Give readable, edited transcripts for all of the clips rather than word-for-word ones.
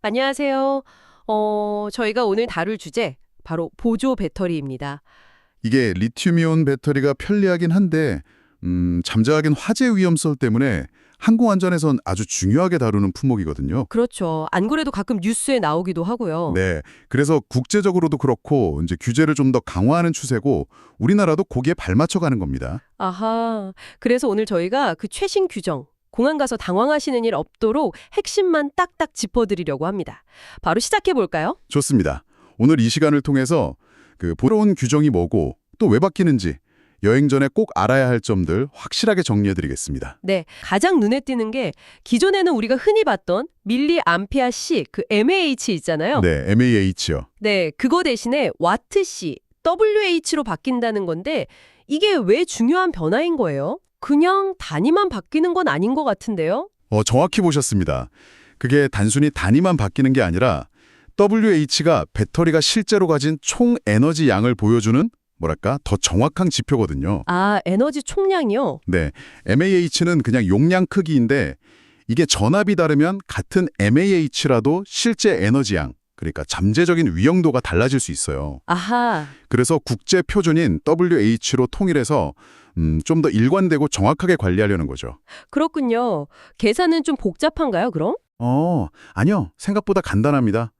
안녕하세요. 저희가 오늘 다룰 주제, 바로 보조 배터리입니다. 이게 리튬이온 배터리가 편리하긴 한데 잠재적인 화재 위험성 때문에 항공안전에선 아주 중요하게 다루는 품목이거든요. 그렇죠. 안 그래도 가끔 뉴스에 나오기도 하고요. 네, 그래서 국제적으로도 그렇고 이제 규제를 좀 더 강화하는 추세고 우리나라도 거기에 발맞춰 가는 겁니다. 아하. 그래서 오늘 저희가 그 최신 규정, 공항 가서 당황하시는 일 없도록 핵심만 딱딱 짚어드리려고 합니다. 바로 시작해 볼까요? 좋습니다. 오늘 이 시간을 통해서 그 보러운 규정이 뭐고 또 왜 바뀌는지 여행 전에 꼭 알아야 할 점들 확실하게 정리해드리겠습니다. 네, 가장 눈에 띄는 게 기존에는 우리가 흔히 봤던 밀리암페어시, 그 mAh 있잖아요. 네, MAH요. 네, 그거 대신에 와트시, WH로 바뀐다는 건데 이게 왜 중요한 변화인 거예요? 그냥 단위만 바뀌는 건 아닌 것 같은데요? 정확히 보셨습니다. 그게 단순히 단위만 바뀌는 게 아니라 WH가 배터리가 실제로 가진 총 에너지 양을 보여주는 뭐랄까 더 정확한 지표거든요. 아, 에너지 총량이요? 네, MAH는 그냥 용량 크기인데 이게 전압이 다르면 같은 MAH라도 실제 에너지 양, 그러니까 잠재적인 위험도가 달라질 수 있어요. 아하, 그래서 국제 표준인 WH로 통일해서 좀 더 일관되고 정확하게 관리하려는 거죠. 그렇군요. 계산은 좀 복잡한가요, 그럼? 아니요. 생각보다 간단합니다.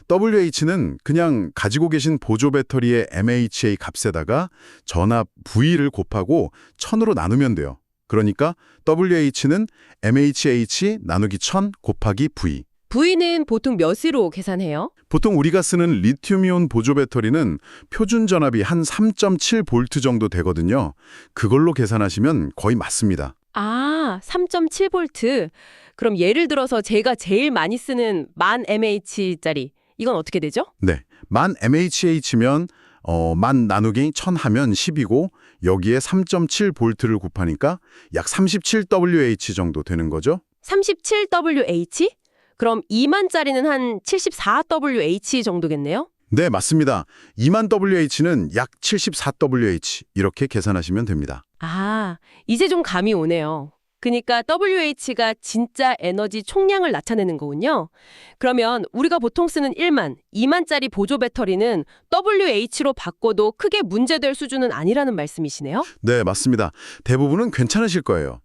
WH는 그냥 가지고 계신 보조 배터리의 MHA 값에다가 전압 V를 곱하고 1000으로 나누면 돼요. 그러니까 WH는 MHH 나누기 1000 곱하기 V. V는 보통 몇으로 계산해요? 보통 우리가 쓰는 리튬이온 보조 배터리는 표준 전압이 한 3.7V 정도 되거든요. 그걸로 계산하시면 거의 맞습니다. 아, 3.7V. 그럼 예를 들어서 제가 제일 많이 쓰는 1000mAh짜리, 이건 어떻게 되죠? 네, 1000mAh면 1000 나누기 1000 하면 10이고 여기에 3.7V를 곱하니까 약 37WH 정도 되는 거죠. 37WH? 그럼 2만짜리는 한 74WH 정도겠네요? 네, 맞습니다. 2만 WH는 약 74WH 이렇게 계산하시면 됩니다. 아, 이제 좀 감이 오네요. 그러니까 WH가 진짜 에너지 총량을 나타내는 거군요. 그러면 우리가 보통 쓰는 1만, 2만짜리 보조 배터리는 WH로 바꿔도 크게 문제될 수준은 아니라는 말씀이시네요? 네, 맞습니다. 대부분은 괜찮으실 거예요.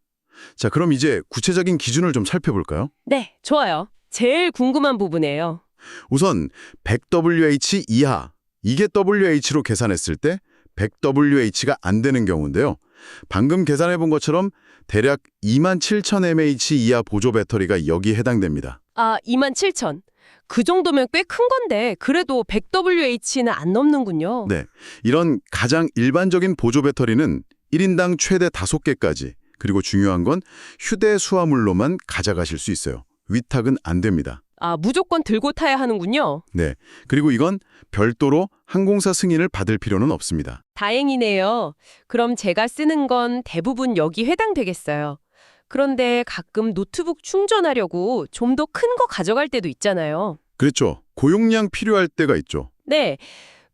자, 그럼 이제 구체적인 기준을 좀 살펴볼까요? 네, 좋아요. 제일 궁금한 부분이에요. 우선 100WH 이하, 이게 WH로 계산했을 때 100WH가 안 되는 경우인데요. 방금 계산해 본 것처럼 대략 27,000mAh 이하 보조 배터리가 여기에 해당됩니다. 아, 27,000. 그 정도면 꽤 큰 건데 그래도 100WH는 안 넘는군요. 네, 이런 가장 일반적인 보조 배터리는 1인당 최대 5개까지, 그리고 중요한 건 휴대 수화물로만 가져가실 수 있어요. 위탁은 안 됩니다. 아, 무조건 들고 타야 하는군요. 네, 그리고 이건 별도로 항공사 승인을 받을 필요는 없습니다. 다행이네요. 그럼 제가 쓰는 건 대부분 여기 해당되겠어요. 그런데 가끔 노트북 충전하려고 좀 더 큰 거 가져갈 때도 있잖아요. 그렇죠. 고용량 필요할 때가 있죠. 네.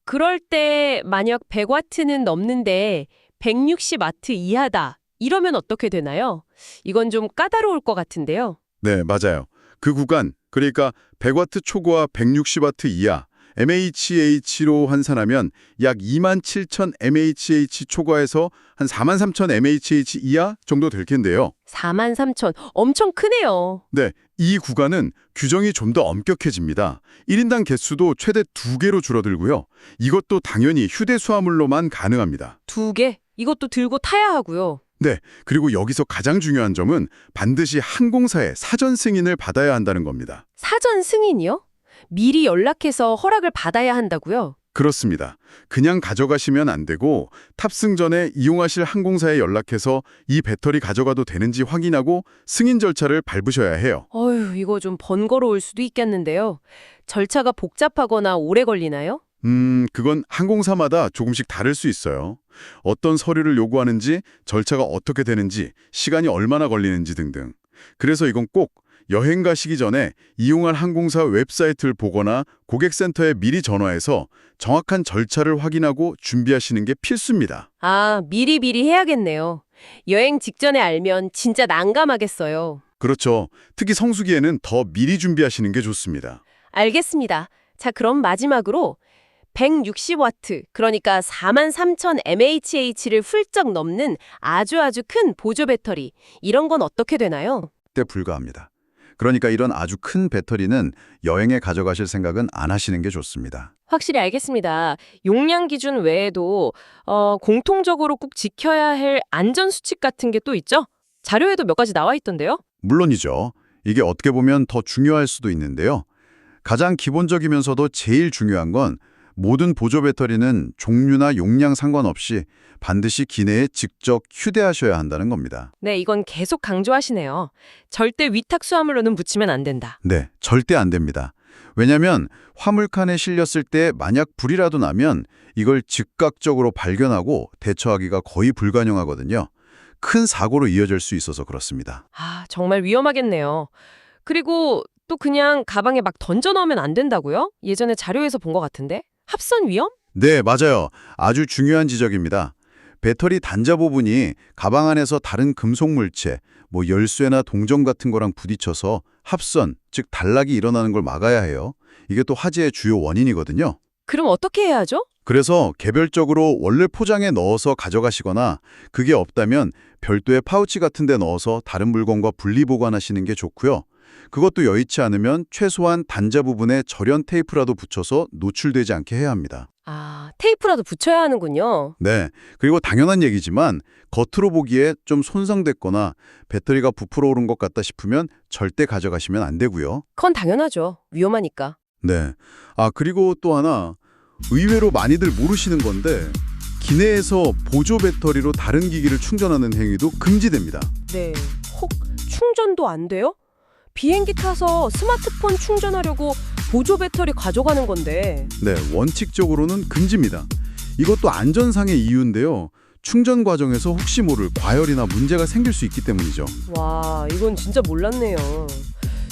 그럴 때 만약 100W는 넘는데 160W 이하다. 이러면 어떻게 되나요? 이건 좀 까다로울 것 같은데요. 네, 맞아요. 그 구간, 그러니까 100W 초과 160W 이하, MHH로 환산하면 약 27,000 MHH 초과해서 한 43,000 MHH 이하 정도 될 텐데요. 43,000. 엄청 크네요. 네, 이 구간은 규정이 좀 더 엄격해집니다. 1인당 개수도 최대 2개로 줄어들고요. 이것도 당연히 휴대 수화물로만 가능합니다. 2개? 이것도 들고 타야 하고요. 네, 그리고 여기서 가장 중요한 점은 반드시 항공사의 사전 승인을 받아야 한다는 겁니다. 사전 승인이요? 미리 연락해서 허락을 받아야 한다고요? 그렇습니다. 그냥 가져가시면 안 되고 탑승 전에 이용하실 항공사에 연락해서 이 배터리 가져가도 되는지 확인하고 승인 절차를 밟으셔야 해요. 어휴, 이거 좀 번거로울 수도 있겠는데요. 절차가 복잡하거나 오래 걸리나요? 그건 항공사마다 조금씩 다를 수 있어요. 어떤 서류를 요구하는지, 절차가 어떻게 되는지, 시간이 얼마나 걸리는지 등등. 그래서 이건 꼭 여행 가시기 전에 이용할 항공사 웹사이트를 보거나 고객센터에 미리 전화해서 정확한 절차를 확인하고 준비하시는 게 필수입니다. 아, 미리미리 해야겠네요. 여행 직전에 알면 진짜 난감하겠어요. 그렇죠. 특히 성수기에는 더 미리 준비하시는 게 좋습니다. 알겠습니다. 자, 그럼 마지막으로 160와트, 그러니까 43,000 mAh를 훌쩍 넘는 아주 큰 보조 배터리, 이런 건 어떻게 되나요? 때 불과합니다. 그러니까 이런 아주 큰 배터리는 여행에 가져가실 생각은 안 하시는 게 좋습니다. 확실히 알겠습니다. 용량 기준 외에도 공통적으로 꼭 지켜야 할 안전 수칙 같은 게 또 있죠? 자료에도 몇 가지 나와 있던데요? 물론이죠. 이게 어떻게 보면 더 중요할 수도 있는데요. 가장 기본적이면서도 제일 중요한 건 모든 보조 배터리는 종류나 용량 상관없이 반드시 기내에 직접 휴대하셔야 한다는 겁니다. 네, 이건 계속 강조하시네요. 절대 위탁 수화물로는 붙이면 안 된다. 네, 절대 안 됩니다. 왜냐하면 화물칸에 실렸을 때 만약 불이라도 나면 이걸 즉각적으로 발견하고 대처하기가 거의 불가능하거든요. 큰 사고로 이어질 수 있어서 그렇습니다. 아, 정말 위험하겠네요. 그리고 또 그냥 가방에 막 던져 넣으면 안 된다고요? 예전에 자료에서 본 것 같은데? 합선 위험? 네, 맞아요. 아주 중요한 지적입니다. 배터리 단자 부분이 가방 안에서 다른 금속 물체, 뭐 열쇠나 동전 같은 거랑 부딪혀서 합선, 즉 단락이 일어나는 걸 막아야 해요. 이게 또 화재의 주요 원인이거든요. 그럼 어떻게 해야 하죠? 그래서 개별적으로 원래 포장에 넣어서 가져가시거나 그게 없다면 별도의 파우치 같은 데 넣어서 다른 물건과 분리 보관하시는 게 좋고요. 그것도 여의치 않으면 최소한 단자 부분에 절연 테이프라도 붙여서 노출되지 않게 해야 합니다. 아, 테이프라도 붙여야 하는군요. 네, 그리고 당연한 얘기지만 겉으로 보기에 좀 손상됐거나 배터리가 부풀어 오른 것 같다 싶으면 절대 가져가시면 안 되고요. 그건 당연하죠. 위험하니까. 네, 그리고 또 하나 의외로 많이들 모르시는 건데 기내에서 보조 배터리로 다른 기기를 충전하는 행위도 금지됩니다. 네. 혹 충전도 안 돼요? 비행기 타서 스마트폰 충전하려고 보조 배터리 가져가는 건데. 네, 원칙적으로는 금지입니다. 이것도 안전상의 이유인데요. 충전 과정에서 혹시 모를 과열이나 문제가 생길 수 있기 때문이죠. 와, 이건 진짜 몰랐네요.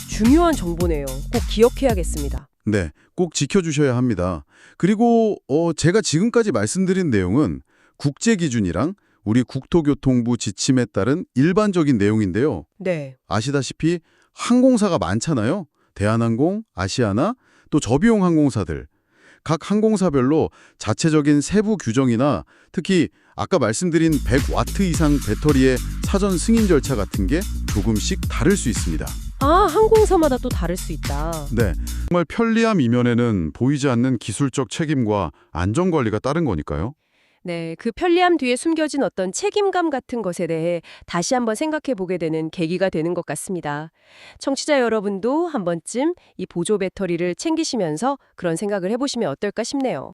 중요한 정보네요. 꼭 기억해야겠습니다. 네, 꼭 지켜주셔야 합니다. 그리고 제가 지금까지 말씀드린 내용은 국제 기준이랑 우리 국토교통부 지침에 따른 일반적인 내용인데요. 네. 아시다시피 항공사가 많잖아요. 대한항공, 아시아나, 또 저비용 항공사들. 각 항공사별로 자체적인 세부 규정이나 특히 아까 말씀드린 100와트 이상 배터리의 사전 승인 절차 같은 게 조금씩 다를 수 있습니다. 아, 항공사마다 또 다를 수 있다. 네, 정말 편리함 이면에는 보이지 않는 기술적 책임과 안전관리가 따른 거니까요. 네, 그 편리함 뒤에 숨겨진 어떤 책임감 같은 것에 대해 다시 한번 생각해 보게 되는 계기가 되는 것 같습니다. 청취자 여러분도 한 번쯤 이 보조 배터리를 챙기시면서 그런 생각을 해보시면 어떨까 싶네요.